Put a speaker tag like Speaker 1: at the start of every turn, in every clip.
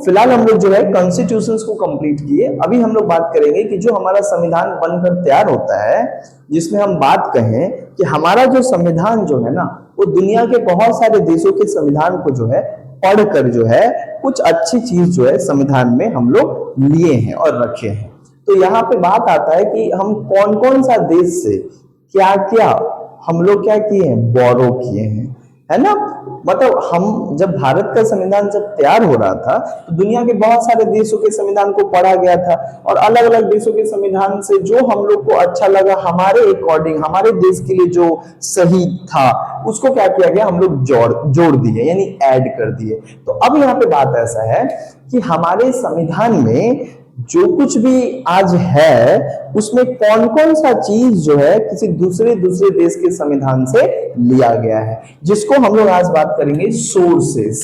Speaker 1: फिलहाल हम लोग जो है कॉन्स्टिट्यूशंस को कंप्लीट किए। अभी हम लोग बात करेंगे कि जो हमारा संविधान बनकर तैयार होता है, जिसमें हम बात कहें कि हमारा जो संविधान जो है ना, वो दुनिया के बहुत सारे देशों के संविधान को जो है पढ़कर जो है कुछ अच्छी चीज जो है संविधान में हम लोग लिए हैं और रखे हैं। तो यहाँ पे बात आता है कि हम कौन कौन सा देश से क्या क्या हम लोग क्या किए हैं, बोरो किए हैं, है ना। मतलब हम जब भारत का संविधान जब तैयार हो रहा था तो दुनिया के बहुत सारे देशों के संविधान को पढ़ा गया था और अलग अलग देशों के संविधान से जो हम लोग को अच्छा लगा, हमारे अकॉर्डिंग, हमारे देश के लिए जो सही था, उसको क्या किया गया, हम लोग जोड़ दिए, यानी ऐड कर दिए। तो अब यहाँ पे बात ऐसा है कि हमारे संविधान में जो कुछ भी आज है उसमें कौन कौन सा चीज जो है किसी दूसरे देश के संविधान से लिया गया है, जिसको हम लोग आज बात करेंगे सोर्सेस।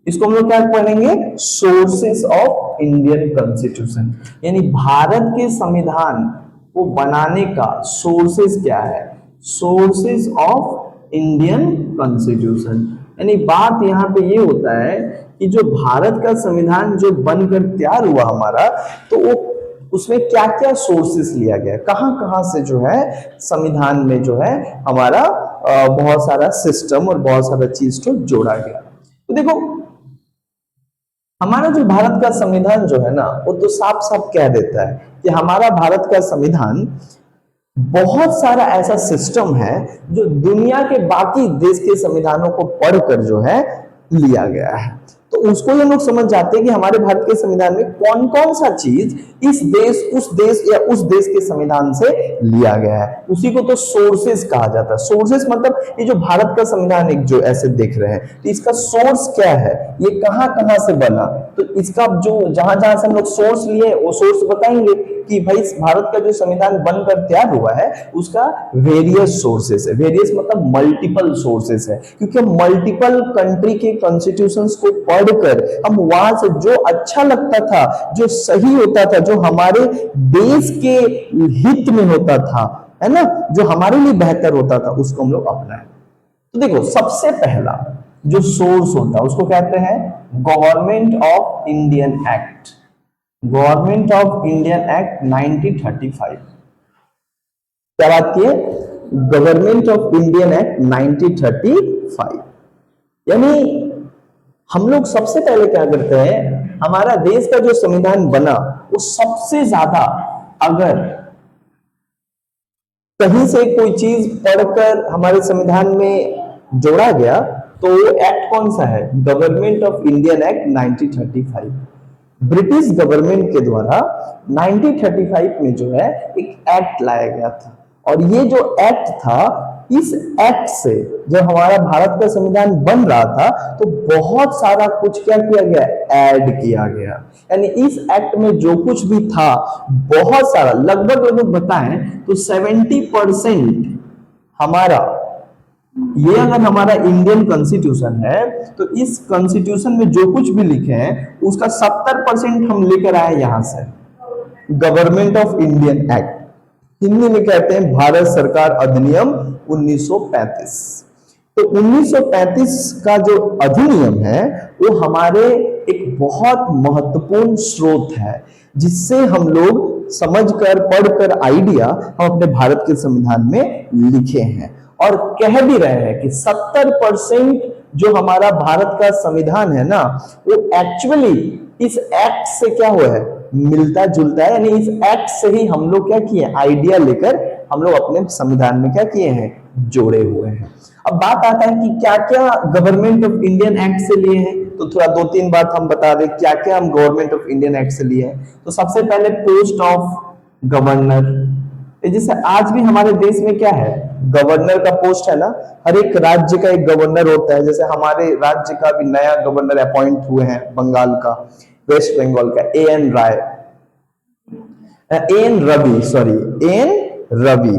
Speaker 1: इसको हम लोग क्या पढ़ेंगे, सोर्सेस ऑफ इंडियन कॉन्स्टिट्यूशन, यानी भारत के संविधान को बनाने का सोर्सेस क्या है, सोर्सेस ऑफ इंडियन कॉन्स्टिट्यूशन। यानी बात यहाँ पे ये होता है कि जो भारत का संविधान जो बनकर तैयार हुआ हमारा, तो वो उसमें क्या क्या सोर्सेस लिया गया, कहां कहां से जो है संविधान में जो है हमारा बहुत सारा सिस्टम और बहुत सारा चीज को जोड़ा गया। तो देखो हमारा जो भारत का संविधान जो है ना, वो तो साफ साफ कह देता है कि हमारा भारत का संविधान बहुत सारा ऐसा सिस्टम है जो दुनिया के बाकी देश के संविधानों को पढ़कर जो है लिया गया है। तो उसको ये लोग समझ जाते हैं कि हमारे भारत के संविधान में कौन कौन सा चीज इस देश उस देश या उस देश के संविधान से लिया गया है, उसी को तो सोर्सेस कहा जाता है। सोर्सेस मतलब ये जो भारत का संविधान एक जो ऐसे देख रहे हैं, तो इसका सोर्स क्या है, ये कहां कहां से बना, तो इसका जो जहां जहां से हम लोग सोर्स लिए वो सोर्स बताएंगे कि भाई भारत का जो संविधान बनकर तैयार हुआ है उसका वेरियस सोर्सेस है। वेरियस मतलब मल्टीपल सोर्सेस है, क्योंकि मल्टीपल कंट्री के कॉन्स्टिट्यूशंस को पढ़कर हम वहां से जो अच्छा लगता था, जो सही होता था, जो हमारे देश के हित में होता था, है ना, जो हमारे लिए बेहतर होता था, उसको हम लोग अपनाएं। तो देखो सबसे पहला जो सोर्स होता है उसको कहते हैं government of Indian act. Government of Indian act 1935। क्या बात की है, गवर्नमेंट ऑफ इंडियन एक्ट 1935। यानी हम लोग सबसे पहले क्या करते हैं, हमारा देश का जो संविधान बना वो सबसे ज्यादा अगर कहीं से कोई चीज पढ़कर हमारे संविधान में जोड़ा गया तो वो एक्ट कौन सा है, government of Indian act 1935। British government के द्वारा 1935 में जो है एक एक्ट लाया गया था, और ये जो एक्ट था, इस एक्ट से जब हमारा भारत का संविधान बन रहा था तो बहुत सारा कुछ क्या किया गया, ऐड किया गया। यानी इस एक्ट में जो कुछ भी था बहुत सारा, लगभग बताएं तो 70% हमारा, ये अगर हमारा इंडियन कॉन्स्टिट्यूशन है तो इस कॉन्स्टिट्यूशन में जो कुछ भी लिखे हैं उसका 70% हम लेकर आए यहां से, government of Indian act. Hindi में कहते हैं भारत सरकार अधिनियम 1935। तो 1935 का जो अधिनियम है वो हमारे एक बहुत महत्वपूर्ण स्रोत है, जिससे हम लोग समझकर पढ़कर आइडिया हम अपने भारत के संविधान में लिखे हैं और कह भी रहे हैं कि 70% जो हमारा भारत का संविधान है ना, वो एक्चुअली इस एक्ट से क्या हुआ है, मिलता जुलता है। यानी इस एक्ट से ही हम लोग क्या किए, आइडिया लेकर हम लोग अपने संविधान में क्या किए हैं, जोड़े हुए हैं। अब बात आता है कि क्या क्या गवर्नमेंट ऑफ इंडियन एक्ट से लिए हैं, तो थोड़ा 2-3 बात हम बता दें क्या क्या हम गवर्नमेंट ऑफ इंडियन एक्ट से लिए हैं। तो सबसे पहले पोस्ट ऑफ गवर्नर, जैसे आज भी हमारे देश में क्या है, गवर्नर का पोस्ट है ना, हर एक राज्य का एक गवर्नर होता है। जैसे हमारे राज्य का भी नया गवर्नर अपॉइंट हुए हैं बंगाल का, वेस्ट बंगाल का एएन रवि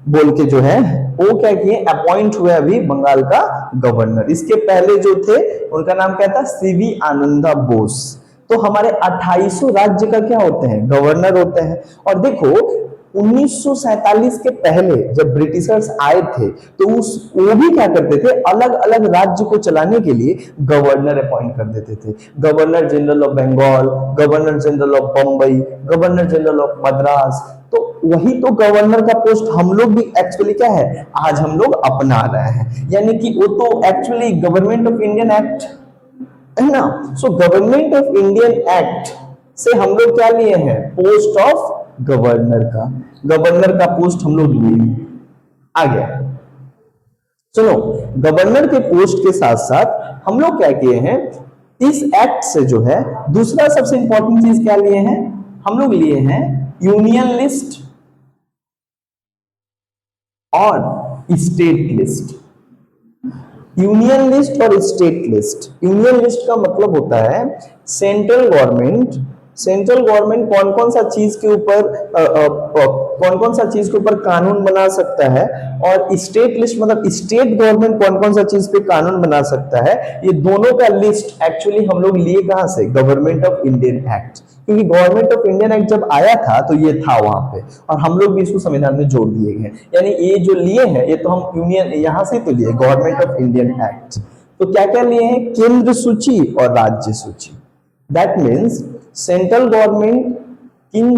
Speaker 1: बोल के जो है वो क्या किए, अपॉइंट हुए अभी बंगाल का गवर्नर। इसके पहले जो थे उनका नाम क्या था, सीवी आनंदा बोस। तो हमारे 2800 राज्य का क्या होते हैं, गवर्नर होते हैं। और देखो 1947 के पहले जब ब्रिटिशर्स आए थे तो वो भी क्या करते थे, अलग अलग राज्य को चलाने के लिए गवर्नर अपॉइंट कर देते थे। Governor general of Bengal, governor general of Bombay, governor general of Madras. तो वही तो गवर्नर का पोस्ट हम लोग भी एक्चुअली क्या है, आज हम लोग अपना रहे हैं, यानी कि वो तो actually government of Indian act है ना। So government of Indian act से हम लोग क्या लिए हैं, पोस्ट ऑफ गवर्नर का, गवर्नर का पोस्ट हम लोग लिए हैं। आ गया, चलो गवर्नर के पोस्ट के साथ साथ हम लोग क्या किए हैं, इस एक्ट से जो है दूसरा सबसे इंपॉर्टेंट चीज क्या लिए हैं, हम लोग लिए हैं यूनियन लिस्ट और स्टेट लिस्ट। यूनियन लिस्ट और स्टेट लिस्ट। यूनियन लिस्ट का मतलब होता है सेंट्रल गवर्नमेंट, सेंट्रल गवर्नमेंट कौन कौन सा चीज के ऊपर कौन कौन सा चीज के ऊपर कानून बना सकता है, और स्टेट लिस्ट मतलब स्टेट गवर्नमेंट कौन कौन सा चीज पे कानून बना सकता है। ये दोनों का लिस्ट एक्चुअली हम लोग लिए कहां से, गवर्नमेंट ऑफ इंडियन एक्ट, क्योंकि गवर्नमेंट ऑफ इंडियन एक्ट जब आया था तो ये था वहां पे, और हम लोग भी इसको संविधान में जोड़ दिए गए। यानी ये जो लिए हैं ये तो हम यूनियन यहां से तो लिए गवर्नमेंट ऑफ इंडियन एक्ट। तो क्या क्या लिए हैं, केंद्र सूची और राज्य सूची। दैट मीन्स सेंट्रल गवर्नमेंट किन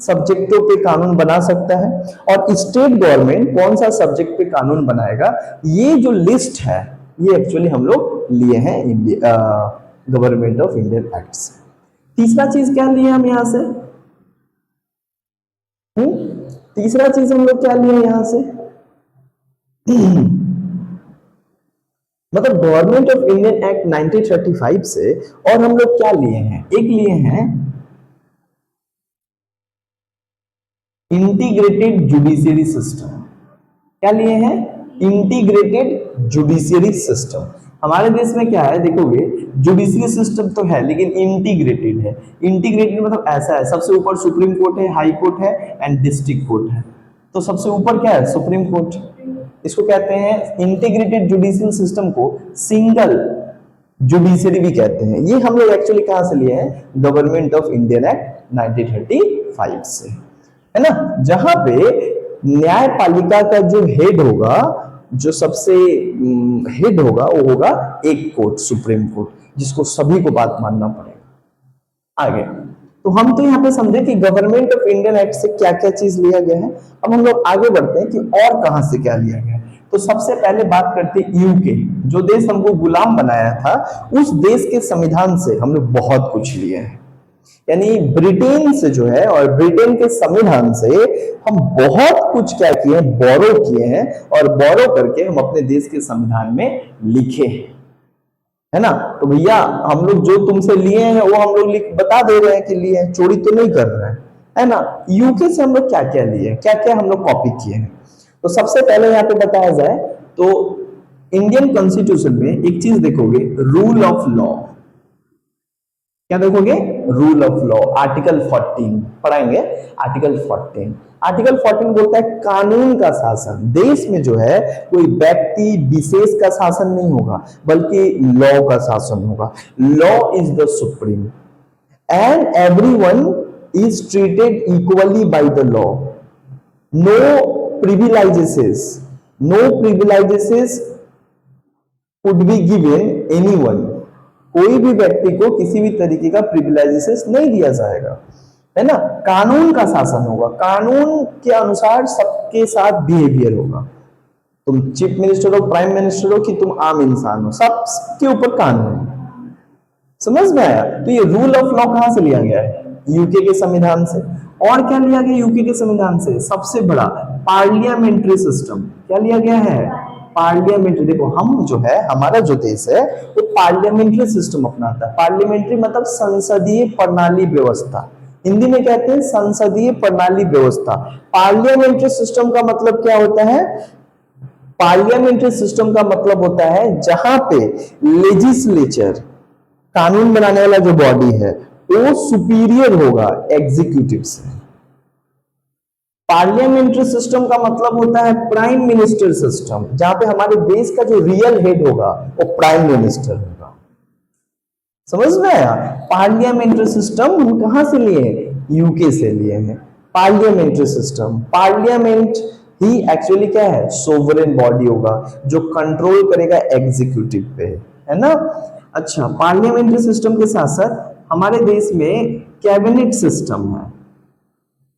Speaker 1: सब्जेक्टों पे कानून बना सकता है और स्टेट गवर्नमेंट कौन सा सब्जेक्ट पे कानून बनाएगा, ये जो लिस्ट है ये एक्चुअली हम लोग लिए हैं गवर्नमेंट ऑफ इंडियन एक्ट से। तीसरा चीज क्या लिए हम यहां से, तीसरा चीज हम लोग क्या लिए यहां से मतलब गवर्नमेंट ऑफ इंडियन एक्ट 1935 से, और हम लोग क्या लिए हैं, एक लिए हैं इंटीग्रेटेड जुडिशियरी सिस्टम। क्या लिए हैं, इंटीग्रेटेड जुडिशियरी सिस्टम। हमारे देश में क्या है, देखोगे जुडिशियरी सिस्टम तो है लेकिन इंटीग्रेटेड है। इंटीग्रेटेड मतलब ऐसा है, सबसे ऊपर सुप्रीम कोर्ट है, हाई कोर्ट है एंड डिस्ट्रिक्ट कोर्ट है। तो सबसे ऊपर क्या है, सुप्रीम कोर्ट। इसको कहते हैं इंटीग्रेटेड जुडिशियल सिस्टम को सिंगल जुडिशरी भी कहते हैं। ये हम लोग एक्चुअली कहां से लिए हैं, गवर्नमेंट ऑफ इंडियन एक्ट 1935 से, है ना। जहां पे न्यायपालिका का जो हेड होगा, जो सबसे हेड होगा वो होगा एक कोर्ट, सुप्रीम कोर्ट, जिसको सभी को बात मानना पड़ेगा। आगे तो हम तो यहाँ पे समझे कि गवर्नमेंट ऑफ इंडियन एक्ट से क्या क्या चीज लिया गया है। अब हम लोग आगे बढ़ते हैं कि और कहां से क्या लिया गया है। तो सबसे पहले बात करते हैं यूके, जो देश हमको गुलाम बनाया था, उस देश के संविधान से हम लोग बहुत कुछ लिए हैं। यानी ब्रिटेन से जो है और ब्रिटेन के संविधान से हम बहुत कुछ क्या किए हैं, बोरो किए हैं, और बोरो करके हम अपने देश के संविधान में लिखे हैं, है ना। तो भैया हम लोग जो तुमसे लिए हैं वो हम लोग लिख बता दे रहे हैं कि लिए हैं, चोरी तो नहीं कर रहे हैं, है ना। यूके से हम लोग क्या क्या लिए हैं, क्या क्या हम लोग कॉपी किए हैं। तो सबसे पहले यहाँ पे बताया जाए तो इंडियन कॉन्स्टिट्यूशन में एक चीज देखोगे, रूल ऑफ लॉ। क्या देखोगे, रूल ऑफ लॉ। आर्टिकल 14 पढ़ाएंगे। आर्टिकल 14, आर्टिकल 14 बोलता है कानून का शासन। देश में जो है कोई व्यक्ति विशेष का शासन नहीं होगा, बल्कि लॉ का शासन होगा। Law is the supreme and everyone is treated equally by the law. No privileges, no privileges could be given anyone. कोई भी व्यक्ति को किसी भी तरीके का प्रिविलेजेस नहीं दिया जाएगा, है ना। कानून का शासन होगा, कानून के अनुसार सबके साथ बिहेवियर होगा। तुम चीफ मिनिस्टर हो, प्राइम मिनिस्टर हो, कि तुम आम इंसान हो, सबके ऊपर कानून। समझ में आया। तो ये रूल ऑफ लॉ कहां से लिया गया है, यूके के संविधान से। और क्या लिया गया यूके के संविधान से, सबसे बड़ा पार्लियामेंट्री सिस्टम। क्या लिया गया है, पार्लियामेंट्री। देखो हम जो है, हमारा जो देश है वो पार्लियामेंट्री सिस्टम अपनाता है। पार्लियामेंट्री मतलब संसदीय प्रणाली व्यवस्था, हिंदी में कहते हैं संसदीय प्रणाली व्यवस्था। पार्लियामेंट्री सिस्टम का मतलब क्या होता है, पार्लियामेंट्री सिस्टम का मतलब होता है जहां पे लेजिस्लेचर, कानून बनाने वाला जो बॉडी है, वो सुपीरियर होगा एग्जीक्यूटिव से। पार्लियामेंट्री सिस्टम का मतलब होता है प्राइम मिनिस्टर सिस्टम, जहां पे हमारे देश का जो रियल हेड होगा वो प्राइम मिनिस्टर होगा। समझ में आया। पार्लियामेंट्री सिस्टम हम कहां से लिए हैं, यूके से लिए हैं। पार्लियामेंट्री सिस्टम, पार्लियामेंट ही एक्चुअली क्या है, सोवरेन बॉडी होगा जो कंट्रोल करेगा एग्जीक्यूटिव पे, है ना। अच्छा, पार्लियामेंट्री सिस्टम के साथ साथ हमारे देश में कैबिनेट सिस्टम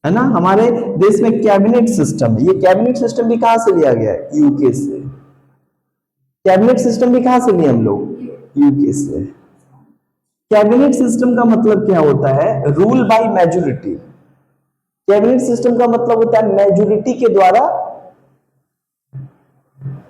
Speaker 1: है ना, हमारे देश में कैबिनेट सिस्टम है। ये कैबिनेट सिस्टम भी कहां से लिया गया है, यूके से। कैबिनेट सिस्टम भी कहां से लिए हम लोग, यूके से। कैबिनेट सिस्टम का मतलब क्या होता है, rule by majority. Cabinet system का मतलब होता है मेजोरिटी के द्वारा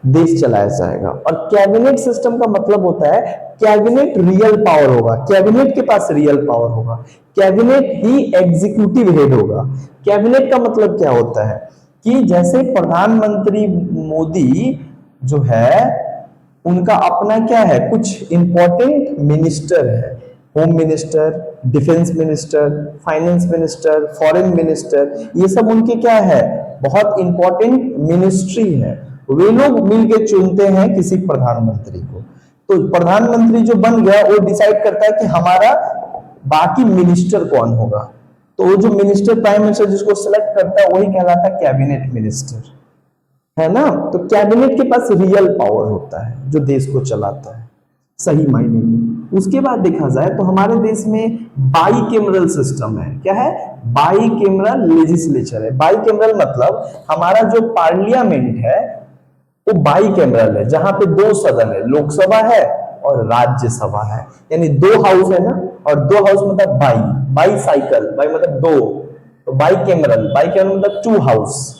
Speaker 1: देश चलाया जाएगा। और कैबिनेट सिस्टम का मतलब होता है कैबिनेट रियल पावर होगा, कैबिनेट के पास रियल पावर होगा, कैबिनेट ही एग्जीक्यूटिव हेड होगा। कैबिनेट का मतलब क्या होता है कि जैसे प्रधानमंत्री मोदी जो है उनका अपना क्या है, कुछ इंपॉर्टेंट मिनिस्टर है, home minister, defence minister, finance minister, foreign minister, ये सब उनके क्या है, बहुत इंपॉर्टेंट मिनिस्ट्री है। वे लोग मिलके चुनते हैं किसी प्रधानमंत्री को। तो प्रधानमंत्री जो बन गया वो डिसाइड करता है कि हमारा बाकी मिनिस्टर कौन होगा। तो वो जो मिनिस्टर, प्राइम मिनिस्टर जिसको सिलेक्ट करता है वही कहलाता है कैबिनेट मिनिस्टर, है ना। तो कैबिनेट के पास रियल पावर होता है जो देश को चलाता है सही मायने में। उसके बाद देखा जाए तो हमारे देश में बाई कैमरल सिस्टम है। क्या है, बाई कैमरल लेजिस्लेचर है। बाई कैमरल मतलब हमारा जो पार्लियामेंट है वो बाई कैमरल है, जहां पे दो सदन है, लोकसभा है और राज्यसभा है, यानी दो हाउस है ना। और दो हाउस मतलब बाई, बाई साइकिल, बाई मतलब दो, तो बाई कैमरल, बाई कैमरल मतलब टू हाउस।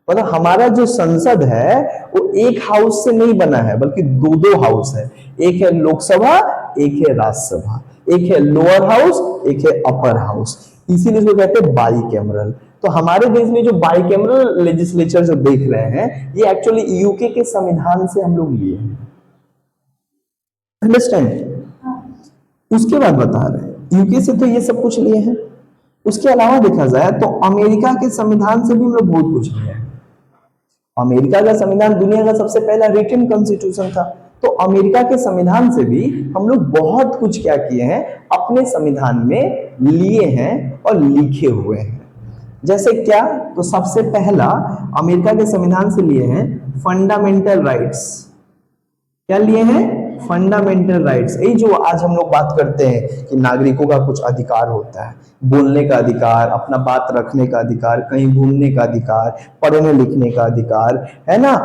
Speaker 1: मतलब हमारा जो संसद है वो एक हाउस से नहीं बना है बल्कि दो दो हाउस है। एक है लोकसभा, एक है राज्यसभा, एक है लोअर हाउस, एक है अपर हाउस, इसीलिए इसको कहते हैं बाई कैमरल। तो हमारे देश में जो बाई कैमरल लेजिस्लेचर जो देख रहे हैं ये एक्चुअली यूके के संविधान से हम लोग लिए हैं, अंडरस्टैंड। उसके बाद बता रहे हैं यूके से तो ये सब कुछ लिए हैं। उसके अलावा देखा जाए तो अमेरिका के संविधान से भी हम लोग बहुत कुछ लिए हैं। अमेरिका का संविधान दुनिया का सबसे पहला रिटन कॉन्स्टिट्यूशन था। तो अमेरिका के संविधान से भी हम लोग बहुत कुछ क्या किए हैं, अपने संविधान में लिए हैं और लिखे हुए हैं। जैसे क्या, तो सबसे पहला अमेरिका के संविधान से लिए हैं फंडामेंटल राइट्स। क्या लिए हैं, फंडामेंटल राइट्स। यही जो आज हम लोग बात करते हैं कि नागरिकों का कुछ अधिकार होता है, बोलने का अधिकार, अपना बात रखने का अधिकार, कहीं घूमने का अधिकार, पढ़ने लिखने का अधिकार, है ना,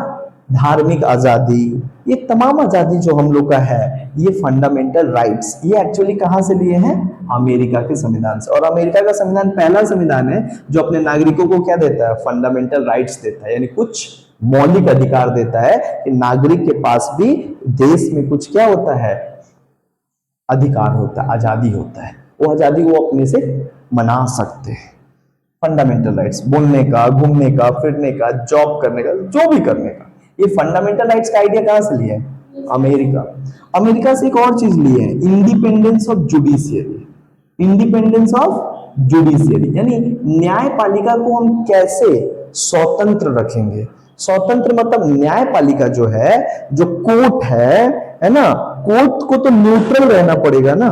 Speaker 1: धार्मिक आजादी, ये तमाम आजादी जो हम लोग का है, ये फंडामेंटल राइट्स, ये एक्चुअली कहां से लिए हैं, अमेरिका के संविधान से। और अमेरिका का संविधान पहला संविधान है जो अपने नागरिकों को क्या देता है, फंडामेंटल राइट्स देता है, यानी कुछ मौलिक अधिकार देता है कि नागरिक के पास भी देश में कुछ क्या होता है, अधिकार होता है, आजादी होता है, वो आजादी वो अपने से मना सकते हैं। फंडामेंटल राइट्स, बोलने का, घूमने का, फिरने का, जॉब करने का, जो भी करने का, ये फंडामेंटल राइट्स का आइडिया कहां से लिया है, अमेरिका। अमेरिका से एक और चीज ली है, independence of judiciary. Independence of judiciary यानी न्यायपालिका को हम कैसे स्वतंत्र रखेंगे। स्वतंत्र मतलब न्यायपालिका जो है, जो कोर्ट है ना, कोर्ट को तो न्यूट्रल रहना पड़ेगा ना।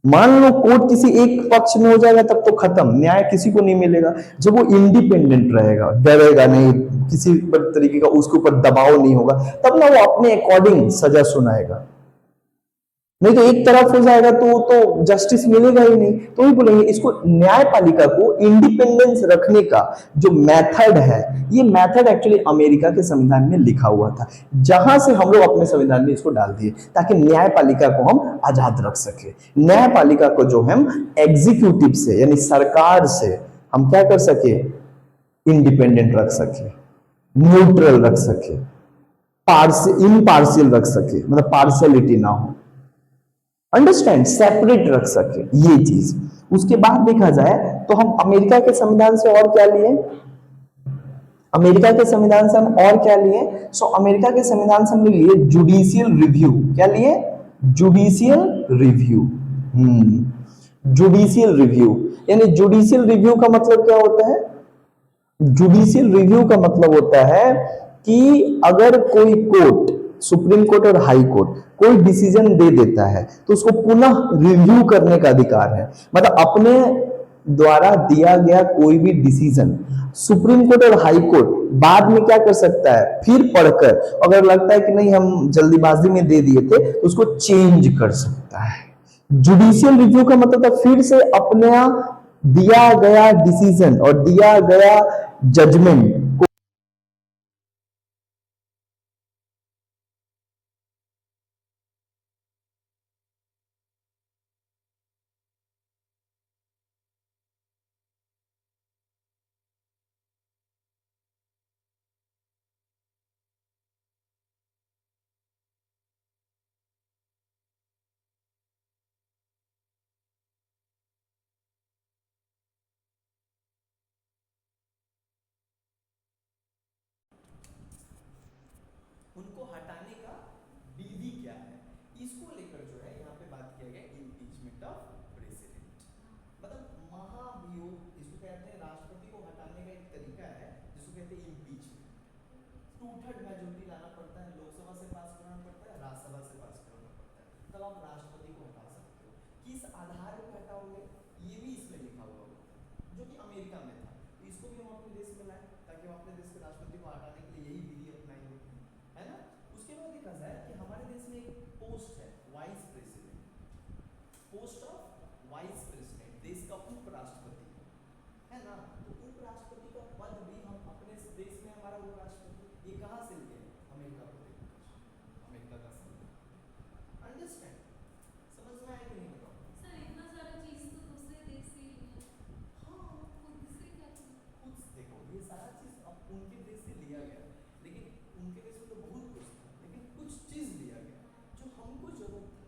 Speaker 1: मान लो कोर्ट किसी एक पक्ष में हो जाएगा तब तो खत्म, न्याय किसी को नहीं मिलेगा। जब वो इंडिपेंडेंट रहेगा, डरेगा नहीं, किसी तरीके का उसके ऊपर दबाव नहीं होगा, तब ना वो अपने अकॉर्डिंग सजा सुनाएगा। नहीं तो एक तरफ हो जाएगा तो जस्टिस मिलेगा ही नहीं। तो ही बोलेंगे इसको, न्यायपालिका को इंडिपेंडेंस रखने का जो मेथड है, ये मेथड एक्चुअली अमेरिका के संविधान में लिखा हुआ था, जहां से हम लोग अपने संविधान में इसको डाल दिए ताकि न्यायपालिका को हम आजाद रख सके। न्यायपालिका को जो हम एग्जीक्यूटिव से यानी सरकार से हम क्या कर सके, इंडिपेंडेंट रख सके, न्यूट्रल रख सके, इम्पार्शियल रख सके, मतलब पार्शियलिटी ना हो, अंडरस्टैंड, सेपरेट रख सके, ये चीज। उसके बाद देखा जाए तो हम अमेरिका के संविधान से और क्या लिए, अमेरिका के संविधान से हम और क्या लिए, सो अमेरिका के संविधान से हम लिए जुडिशियल रिव्यू। क्या लिए, जुडिशियल रिव्यू। जुडिशियल रिव्यू यानी जुडिशियल रिव्यू का मतलब क्या होता है, जुडिशियल रिव्यू का मतलब होता है कि अगर कोई कोर्ट, सुप्रीम कोर्ट और हाई कोर्ट कोई डिसीजन दे देता है तो उसको पुनः रिव्यू करने का अधिकार है। मतलब अपने द्वारा दिया गया कोई भी डिसीजन सुप्रीम कोर्ट और हाई कोर्ट बाद में क्या कर सकता है, फिर पढ़कर अगर लगता है कि नहीं हम जल्दीबाजी में दे दिए थे तो उसको चेंज कर सकता है। जुडिशियल रिव्यू का मतलब था फिर से अपना दिया गया डिसीजन और दिया गया जजमेंट उनको हटाने का विधि क्या है, इसको लेकर जो है यहाँ पे बात किया गया इम्पीचमेंट ऑफ प्रेसिडेंट। मतलब महाभियोग इसको कहते हैं, राष्ट्रपति को हटाने का एक तरीका है जिसको कहते हैं इम्पीचमेंट। 2/3 मेजोरिटी लाना पड़ता है, लोकसभा से पास कराना पड़ता है, राज्यसभा से पास कराना पड़ता है, तब आप राष्ट्रपति को हटा सकते हो। किस आधार पर हटाओगे ये भी इसमें लिखा हुआ होगा, जो कि अमेरिका में था। इसको भी हम अपने देश में लाए ताकि हम अपने देश के राष्ट्रपति को हटाने के लिए यही विधि अपनाएंगे, है ना। उसके बाद देखा जाए कि हमारे देश में एक पोस्ट है vice president, post of vice president, देश का उपराष्ट्रपति, है ना। तो उपराष्ट्रपति का पद भी हम अपने देश में, हमारा उपराष्ट्रपति ये कहाँ से लिए, अमेरिका को लेकर, अमेरिका का संविधान। अंडरस्टैंड, समझ में आया कि नहीं बताओ
Speaker 2: सर? इतना सारा चीज तो दूसरे देश से ही लिया।
Speaker 1: हाँ
Speaker 2: खुद से क्या किया?
Speaker 1: कुछ देखो ये सारा चीज अब उनके देश से लिया गया, लेकिन उनके देश में तो बहुत कुछ था, लेकिन कुछ चीज लिया गया जो हमको जरूरत था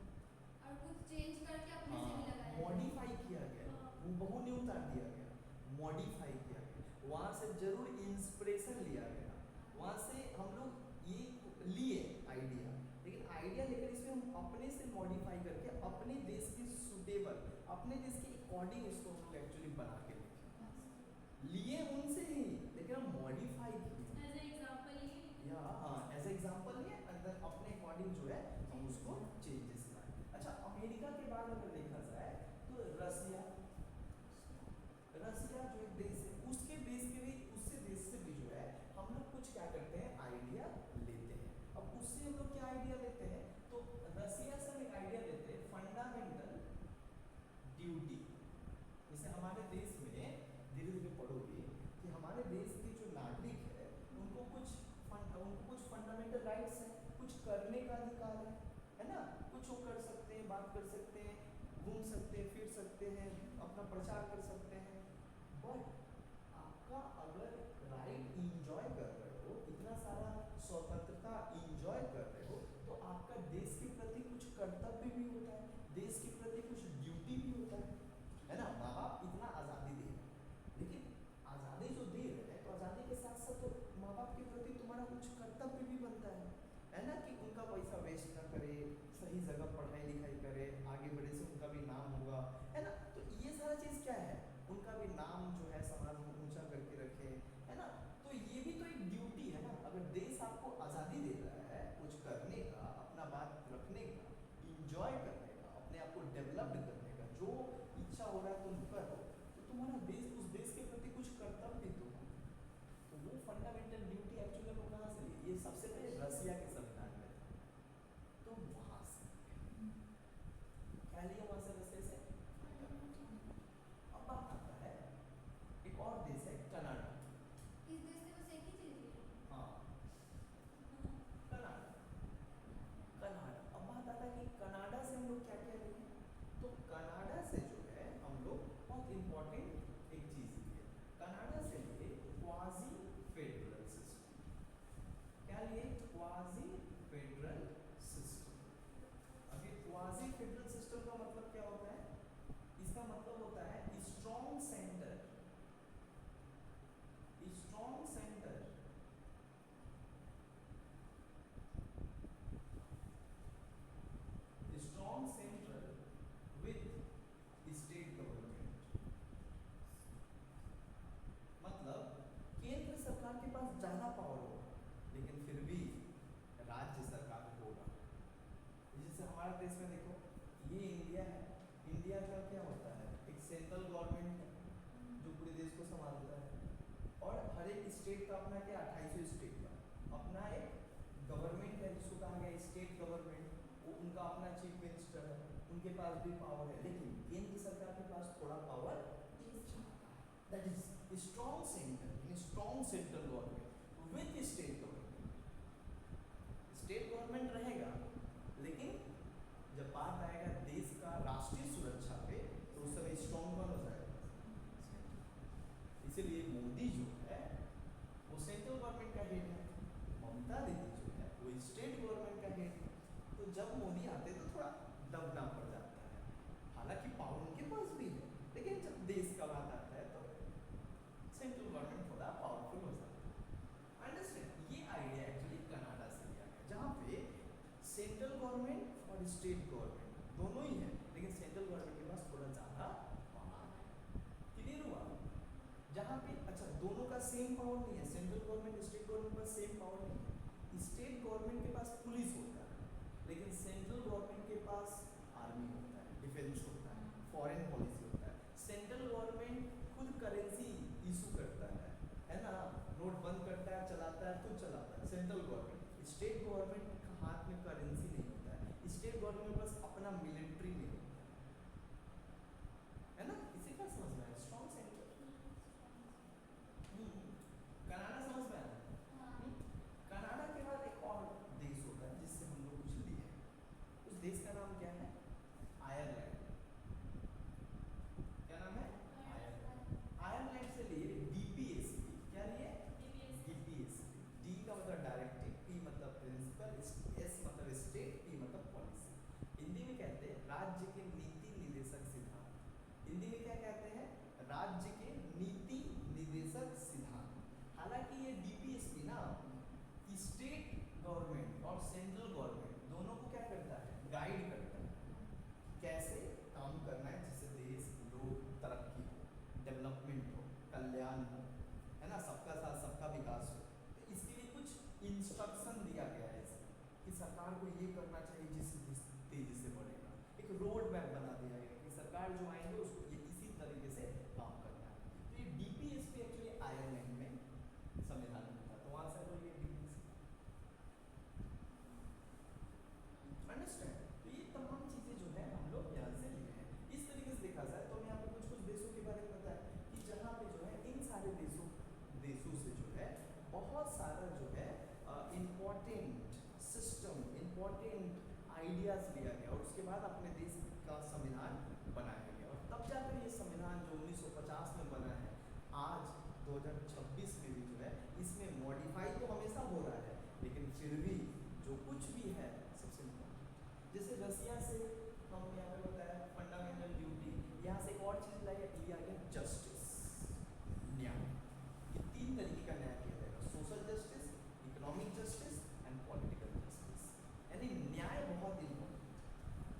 Speaker 2: और कुछ चेंज करके अपने से भी लगाया।
Speaker 1: मॉडिफाई किया गया, वो बहु नहीं उतार दिया गया, मॉडिफाई किया गया, वहां से जरूर इंस्पिरेशन लिया गया, वहां से हम लोग ये लिए आइडिया, लेकिन आइडिया लेकर इसमें हम अपने से मॉडिफाई करके अपने देश के सुटेबल, अपने देश के अकॉर्डिंग इसको हम लोग एक्चुअली बना के लिए उनसे ही, लेकिन हम मॉडिफाई किए
Speaker 2: एज एग्जांपल ये,
Speaker 1: या हाँ एज एग्जांपल लिए, अंदर अपने अकॉर्डिंग जो है हम उसको चेंजेस लाए। अच्छा अमेरिका के बाद अगर देखा जाए तो रसिया, रसिया जो एक देश है, उसके देश के भी, उससे देश से भी जो है हम लोग कुछ क्या करते हैं आइडिया लेते हैं। अब उससे हम लोग क्या आइडिया लेते हैं, तो रसिया से हम एक आइडिया लेते हैं फंडामेंटल ड्यूटी। जैसे हमारे देश में धीरे धीरे पढ़ोगे कि हमारे देश के जो नागरिक है उनको कुछ फंडामेंटल राइट्स है, कुछ करने का अधिकार है ना, कुछ वो कर सकते हैं, बात कर सकते हैं, घूम सकते हैं, फिर सकते हैं, अपना प्रचार कर सकते हैं। बट आपका अगर राइट इंजॉय कर रहे हो, इतना सारा स्वतंत्रता इंजॉय कर रहे हो, तो आपका देश के प्रति कुछ कर्तव्य भी होता है, देश के प्रति कुछ ड्यूटी भी होता है ना। माँ बाप इतना आज़ादी दे रहे हैं, लेकिन आज़ादी जो दे रहे हैं तो आज़ादी के साथ साथ तो माँ बाप के प्रति तुम्हारा कुछ कर्तव्य भी बनता है ना, कि उनका पैसा वेस्ट ना करे, सही जगह पढ़ाई लिखाई करे, आगे बढ़े से उनका भी नाम होगा, है ना। तो ये सारा चीज़ क्या है, उनका भी नाम जो है समाज में ऊंचा करके रखे, है ना। तो ये भी तो एक ड्यूटी है ना। अगर देश आपको आज़ादी दे रहा है कुछ करने का, अपना बात रखने का, इंजॉय करने का, अपने आप को डेवलप्ड करने का, जो इच्छा हो रहा है तुम करो, तो तुम्हारा देश, उस देश के प्रति कुछ कर्तव्य तो है। तो वो फंडामेंटल ड्यूटी एक्चुअली हम कहाँ से ली, ये सबसे पहले रसिया के संविधान में था, तो वहां से क्या लिया, वहां से रसिया से। अब बात आता है एक और देश है कनाडा।
Speaker 2: इस देश से बस एक ही चीज है।
Speaker 1: हाँ कनाडा, कनाडा। अब बात आता है कि कनाडा से हम लोग क्या क्या लिए, तो कनाडा से जो है हम लोग बहुत इंपॉर्टेंट एक चीज लिए, कनाडा से लिए क्वाजी फेडरल सिस्टम। क्या लिए, क्वाजी फेडरल सिस्टम। अब ये क्वाजी फेडरल सिस्टम का मतलब क्या होता है, इसका मतलब होता है strong centre, strong centre strong central with state government. मतलब केंद्र सरकार के पास ज्यादा पावर होगा, लेकिन फिर भी राज्य सरकार होगा। जैसे हमारे देश में देखो, ये इंडिया है, इंडिया का क्या होता है, एक सेंट्रल गवर्नमेंट है, हर एक स्टेट का अपना क्या 28 स्टेट का अपना एक गवर्नमेंट है जिसको कहा गया स्टेट गवर्नमेंट, वो उनका अपना चीफ मिनिस्टर है, उनके पास भी पावर है, लेकिन केंद्र सरकार के पास थोड़ा power that is strong centre, strong central government with state government. State government रहेगा, लेकिन जब बात आएगा देश का राष्ट्रीय सुरक्षा पे तो उस समय स्ट्रॉन्ग कौन हो जाएगा? इसीलिए मोदी जो है वो सेंट्रल गवर्नमेंट का हेड है, ममता दीदी जो है वो स्टेट गवर्नमेंट का हेड है। तो जब मोदी आते हैं तो थोड़ा दबना पड़ जाता है, हालांकि पावर उनके पास भी है, लेकिन जब देश का बात आता है तो सेंट्रल गवर्नमेंट थोड़ा पावरफुल हो जाता है। अंडरस्टैंड? ये आइडिया एक्चुअली कनाडा से लिया गया, जहाँ पे सेंट्रल गवर्नमेंट और स्टेट गवर्नमेंट दोनों ही है, लेकिन सेंट्रल गवर्नमेंट के पास थोड़ा ज़्यादा पावर है। क्लियर हुआ? जहाँ पे अच्छा दोनों का सेम पावर नहीं है, सेंट्रल गवर्नमेंट स्टेट गवर्नमेंट के पास सेम पावर नहीं है। स्टेट गवर्नमेंट के पास पुलिस होता है, लेकिन सेंट्रल गवर्नमेंट के पास आर्मी होता है, डिफेंस होता है, फॉरेन पॉलिसी होता है। सेंट्रल गवर्नमेंट खुद करेंसी इशू करता है ना, नोट बंद करता है, चलाता है, खुद चलाता है सेंट्रल गवर्नमेंट। स्टेट गवर्नमेंट का हाथ में करेंसी नहीं होता है, स्टेट गवर्नमेंट के पास अपना मिलिट्री नहीं होता है ना। इसी का समझ में आया स्ट्रॉन्ग सेंटर। कनाडा समझ में आया? कनाडा के बाद एक और देश होता है जिससे हम लोग कुछ लिए हैं, उस देश का नाम क्या है? आयरलैंड। क्या नाम है? आयरलैंड। आयरलैंड से लिए डीपीएसपी। क्या लिए? डीपीएसपी। डी का मतलब डायरेक्टिव, पी मतलब प्रिंसिपल, एस मतलब स्टेट, पी मतलब पॉलिसी। हिंदी में कहते हैं राज्य के नीति निर्देशक सिद्धांत। हिंदी में क्या कहते हैं? राज्य के नीति निर्देशक सिद्धांत। हालांकि ये डीपीएसपी ना स्टेट गवर्नमेंट और सेंट्रल गवर्नमेंट दोनों को क्या करता है? गाइड करता है, कैसे काम करना है जिससे देश लोग तरक्की हो, डेवलपमेंट हो, कल्याण हो, है ना, सबका साथ सबका विकास हो। तो इसके लिए कुछ इंस्ट्रक्शन दिया गया है इसमें कि सरकार को ये करना चाहिए जिससे तेजी से बढ़ेगा। एक रोड मैप बना दिया गया कि सरकार जो आएंगे उसको ये इसी तरीके से काम करना है। तो ये डीपीएसपी एक्चुअली आयरलैंड में संविधान में था, तो वहां से लोग ये डीपीएसपी अंडरस्टैंड। तो ये तमाम चीजें जो है हम लोग यहाँ से लिए हैं। इस तरीके से देखा जाए तो मैं आपको कुछ कुछ देशों के बारे में बताया कि जहाँ पे जो है इन सारे देशों से जो है बहुत सारा जो है इम्पोर्टेंट सिस्टम, इम्पोर्टेंट आइडियाज लिया गया और उसके बाद अपने देश का संविधान बनाया गया। और तब जाकर ये संविधान जो 1950 में बना है, आज 2026 में भी जो है इसमें मॉडिफाई तो हमेशा हो रहा है, लेकिन फिर भी जो कुछ भी है सबसे इम्पोर्टेंट। जैसे रसिया से हम यहाँ पे बताया फंडामेंटल ड्यूटी, यहाँ से एक और चीज़ लिया गया जस्टिस, न्याय। ये तीन तरीके का न्याय किया जाएगा, social justice, economic justice and political justice. यानी न्याय बहुत इम्पोर्टेंट।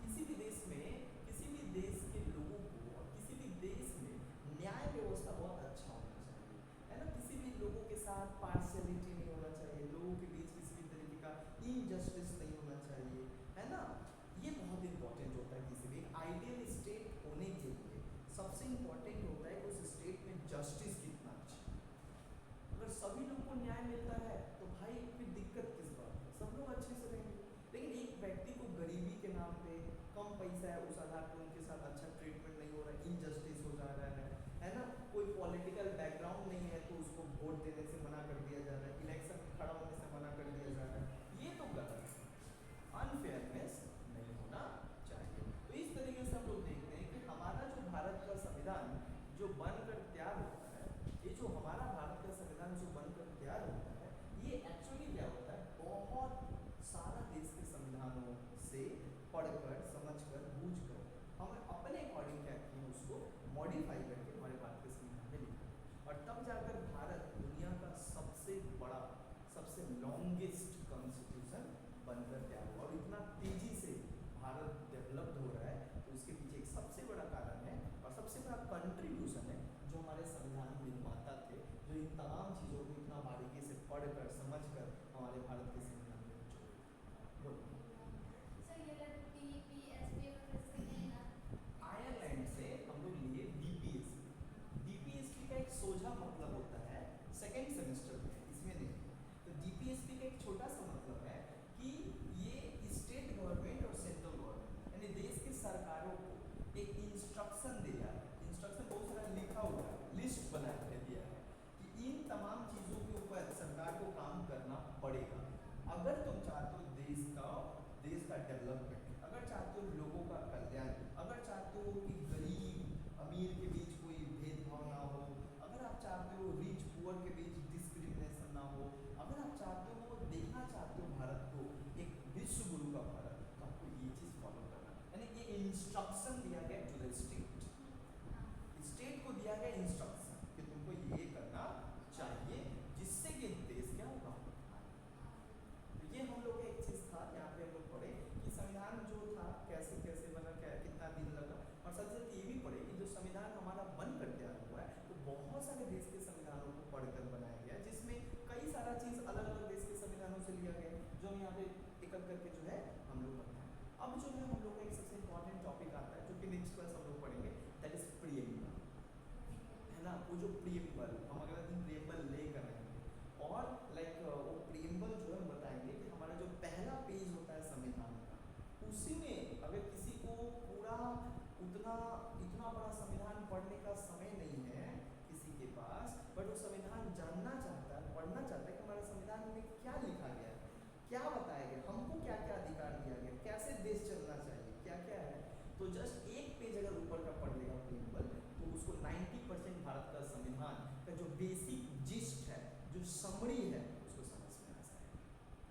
Speaker 1: किसी भी देश में किसी भी देश के लोगों को और किसी भी देश में न्याय व्यवस्था बहुत अच्छा होना चाहिए, है ना। किसी भी लोगों के साथ पार्शियलिटी नहीं होना चाहिए, लोगों के बीच किसी भी तरीके का इनजस्टिस नहीं होना चाहिए, है ना। ये बहुत इंपॉर्टेंट होता है। किसी भी आइडियल स्टेट होने के लिए सबसे इंपॉर्टेंट होता है कि उस स्टेट में जस्टिस कितना अच्छा। अगर सभी लोग को न्याय मिलता है तो भाई फिर दिक्कत किस बात है, सब लोग अच्छे से रहेंगे। लेकिन एक व्यक्ति को गरीबी के नाम पे, कम पैसा है उस आधार पर उनके साथ अच्छा ट्रीटमेंट नहीं हो रहा है, इनजस्टिस हो जा रहा है ना। कोई पॉलिटिकल बैकग्राउंड नहीं है तो उसको वोट देने से मना कर दिया जा रहा है, इलेक्शन में खड़ा होने से मना कर दिया जा रहा है, ये तो गलत है, अनफेयरनेस नहीं होना चाहिए। तो इस तरीके से हम लोग देखते हैं कि हमारा जो भारत का संविधान जो बनकर तैयार होता है, ये जो हमारा भारत का संविधान जो बनकर तैयार होता है, ये एक्चुअली क्या होता है, बहुत सारा देश के संविधानों से पढ़कर, समझकर, बूझकर हम अपने अकॉर्डिंग क्या किए उसको मॉडिफाई करके हमारे भारत के संविधान में लिखा, और तब जाकर भारत दुनिया का सबसे बड़ा, सबसे लॉन्गेस्ट कॉन्स्टिट्यूशन बनकर तैयार हुआ। और इतना तेजी से भारत डेवलप्ड हो रहा है तो इसके पीछे एक सबसे बड़ा कारण है और सबसे बड़ा कंट्रीब्यूशन है जो हमारे संविधान निर्माता थे, जो इन तमाम चीज़ों को इतना बारीकी से पढ़कर, समझकर हमारे भारत के संविधान में जोड़े। आयरलैंड से हम लोग लिए डीपीएसपी। डीपीएसपी का एक सोझा मतलब होता है सेकेंड का डेवलपमेंट, अगर चाहते हो लोगों का कल्याण, अगर चाहते हो कि गरीब अमीर के बीच कोई भेदभाव ना हो, अगर आप चाहते हो रिच पुअर के बीच डिस्क्रिमिनेशन ना हो, अगर आप चाहते हो देखना चाहते हो भारत को एक विश्व गुरु का भारत, तो आपको ये चीज़ फॉलो करना, यानी ये इंस्ट्रक्शन दिया गया टू द स्टेट, स्टेट को दिया गया इंस्ट्रक्शन कि तुमको ये करना चाहिए, जिससे कि देश क्या होगा। तो ये हम लोग का एक चीज़ था, यहाँ पे हम लोग पढ़े कि संविधान जो था कैसे कैसे बना, क्या कितना दिन लगा, और साथ साथ ये भी पढ़े कि जो संविधान हमारा बनकर तैयार हुआ है तो बहुत सारे देश के संविधानों को पढ़कर बनाया गया, जिसमें कई सारा चीज़ अलग अलग देश के संविधानों से लिया गया, जो हम यहाँ पे टिकट करके जो है हम लोग पढ़ते हैं। अब जो है हम लोग का एक सबसे इंपॉर्टेंट टॉपिक आता है, जो कि नेक्स्ट क्लास हम लोग पढ़ेंगे, दैट इज प्रीएम्बल, है ना। वो जो प्रीएम्बल हम अगले दिन प्रीएम्बल लेकर आएंगे, और लाइक वो प्रीएम्बल जो है बताएंगे कि हमारा जो पहला पेज होता है संविधान का, उसी में अगर किसी को पूरा इतना बड़ा संविधान पढ़ने का समय नहीं है किसी के पास, बट वो संविधान जानना चाहता है, पढ़ना चाहता है कि हमारे संविधान में क्या लिखा गया है, क्या बताया गया, हमको क्या क्या अधिकार दिया गया, कैसे देश चलना चाहिए, क्या क्या है, तो जस्ट एक पेज अगर ऊपर का पढ़ लेगा प्रीएम्बल, तो उसको 90% भारत का संविधान का जो बेसिक जिस्ट है, जो समरी है, उसको समझ में आ जाएगा।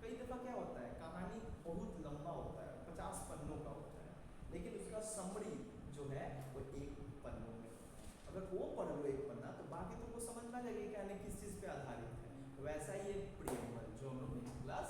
Speaker 1: कई दफ़ा क्या होता है, कहानी बहुत लंबा होता है, 50 पन्नों का होता है, लेकिन उसका समरी जो है वो 1 पन्नों में होता है। अगर वो पढ़ लो 1 पन्ना, तो बाकी तुमको समझ में आ जाएगा कि किस चीज़ पे आधारित है। वैसा ही एक प्रीएम्बल जो हम लोग नेक्स्ट क्लास